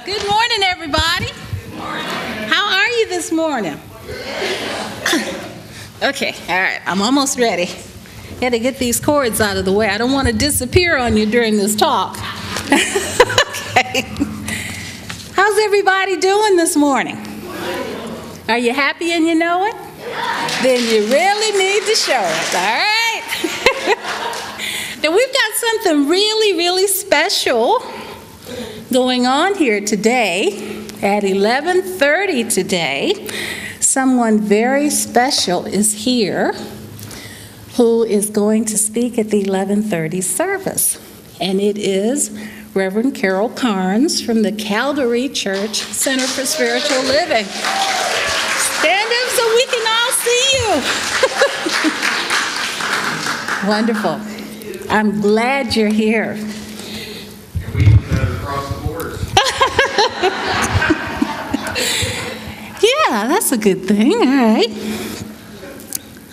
Good morning, everybody. How are you this morning? Okay, all right, I'm almost ready. Got to get these cords out of the way. I don't want to disappear on you during this talk. Okay. How's everybody doing this morning? Are you happy and you know it? Then you really need to show it, all right? Now, we've got something really special going on here today at 11:30 today. Someone very special is here who is going to speak at the 11:30 service. And it is Reverend Carol Carnes from the Calvary Church Center for Spiritual Living. Stand up so we can all see you. Wonderful. I'm glad you're here. And we cross the borders. Yeah, that's a good thing. All right.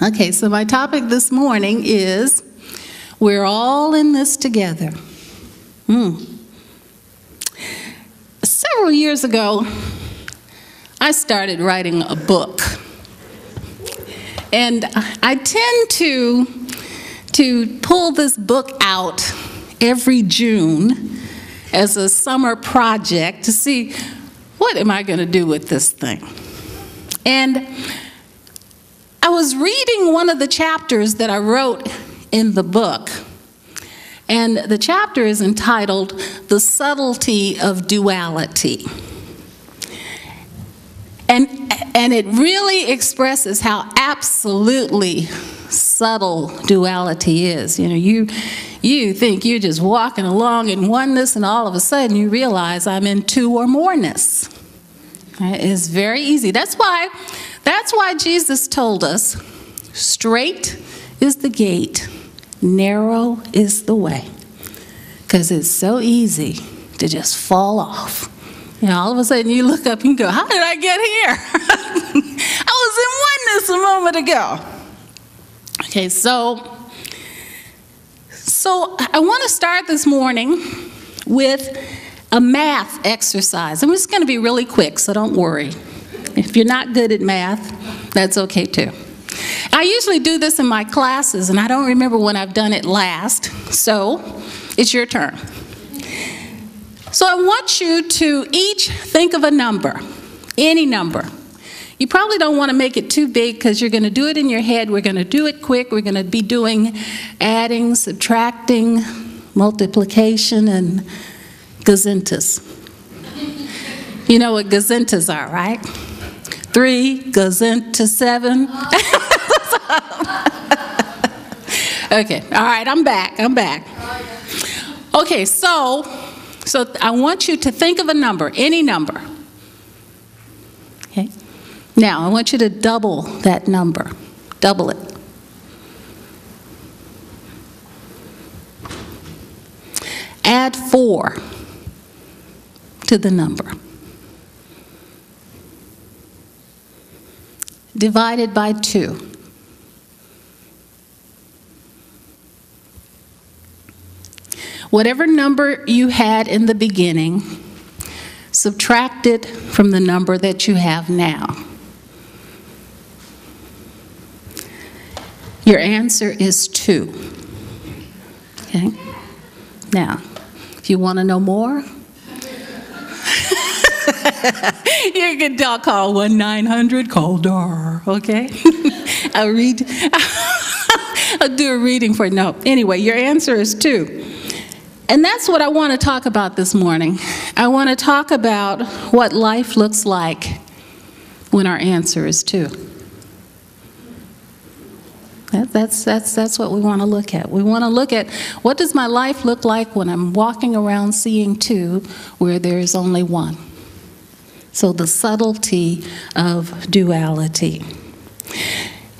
Okay, so my topic this morning is we're all in this together. Several years ago, I started writing a book. And I tend to pull this book out every June as a summer project to see what am I going to do with this thing. And I was reading one of the chapters that I wrote in the book, and the chapter is entitled "The Subtlety of Duality." And it really expresses how absolutely subtle duality is. You know, you think you're just walking along in oneness, and all of a sudden you realize I'm in two or moreness. Right? It's very easy. That's why Jesus told us, straight is the gate, narrow is the way. Because it's so easy to just fall off. You know, all of a sudden you look up and you go, how did I get here? I was in oneness a moment ago. Okay, so I want to start this morning with a math exercise. I'm just going to be really quick, so don't worry. If you're not good at math, that's okay too. I usually do this in my classes, and I don't remember when I've done it last, so it's your turn. So I want you to each think of a number, any number. You probably don't want to make it too big because you're going to do it in your head. We're going to do it quick. We're going to be doing adding, subtracting, multiplication, and gazintas. You know what gazintas are, right? 3 gazinta 7. Okay, all right, I'm back. Okay, so I want you to think of a number, any number. Okay? Now, I want you to double that number. Double it. Add 4 to the number. Divide it by 2. Whatever number you had in the beginning, subtract it from the number that you have now. Your answer is 2. Okay? Now, if you want to know more, you can call 1-900-CALL-DAR, okay? I'll do a reading for you. No, anyway, your answer is 2. And that's what I want to talk about this morning. I want to talk about what life looks like when our answer is 2. That's what we want to look at. We want to look at what does my life look like when I'm walking around seeing 2 where there is only 1. So the subtlety of duality.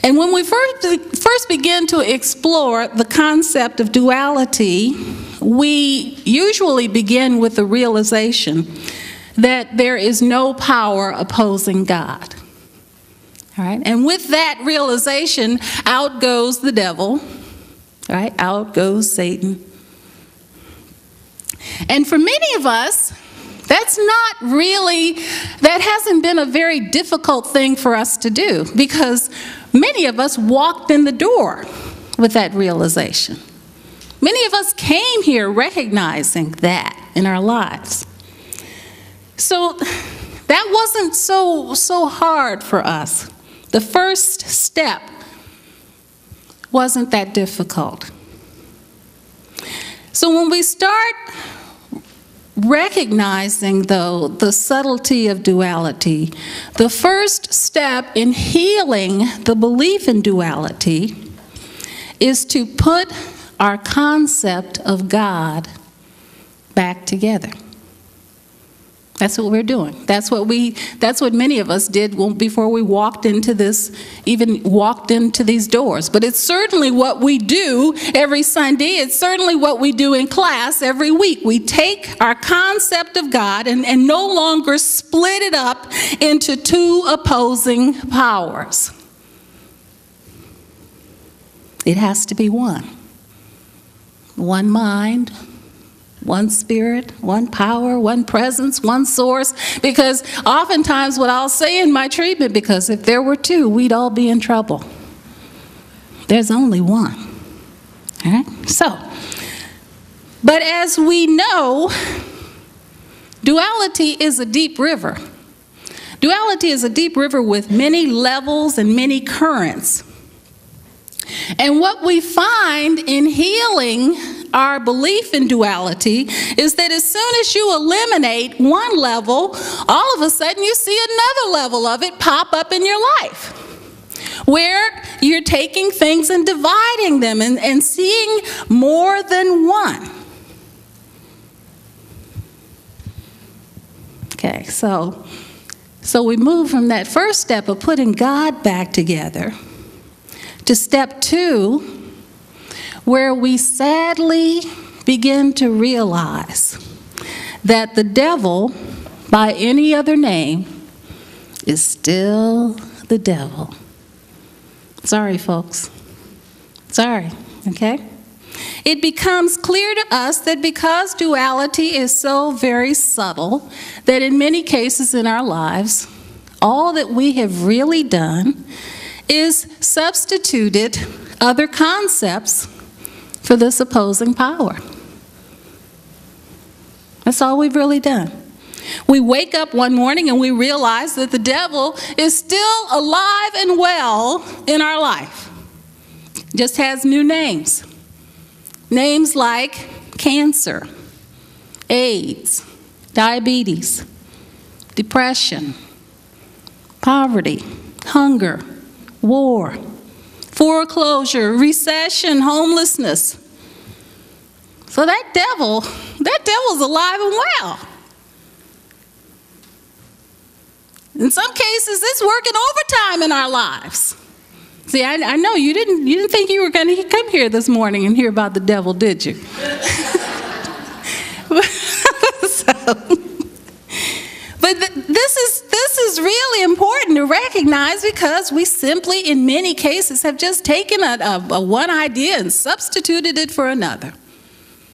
And when we first begin to explore the concept of duality, we usually begin with the realization that there is no power opposing God. All right? And with that realization, out goes the devil, right? Out goes Satan. And for many of us, That hasn't been a very difficult thing for us to do, because many of us walked in the door with that realization. Many of us came here recognizing that in our lives. So that wasn't so hard for us. The first step wasn't that difficult. So when we start recognizing, though, the subtlety of duality, the first step in healing the belief in duality is to put our concept of God back together. That's what we're doing. That's what many of us did before we walked into this, even walked into these doors. But it's certainly what we do every Sunday. It's certainly what we do in class every week. We take our concept of God and no longer split it up into two opposing powers. It has to be one. One mind, one spirit, one power, one presence, one source. Because oftentimes what I'll say in my treatment, because if there were two, we'd all be in trouble. There's only one. All right? So, but as we know, duality is a deep river. Duality is a deep river with many levels and many currents. And what we find in healing our belief in duality is that as soon as you eliminate one level, all of a sudden you see another level of it pop up in your life, where you're taking things and dividing them and seeing more than one. Okay, so we move from that first step of putting God back together to step two, where we sadly begin to realize that the devil, by any other name, is still the devil. Sorry, folks. Sorry, okay? It becomes clear to us that because duality is so very subtle, that in many cases in our lives, all that we have really done is substituted other concepts for this opposing power. That's all we've really done. We wake up one morning and we realize that the devil is still alive and well in our life. Just has new names. Names like cancer, AIDS, diabetes, depression, poverty, hunger, war, foreclosure, recession, homelessness. So that devil's alive and well. In some cases, it's working overtime in our lives. See, I know you didn't think you were going to come here this morning and hear about the devil, did you? But this is really important to recognize, because we simply, in many cases, have just taken a one idea and substituted it for another.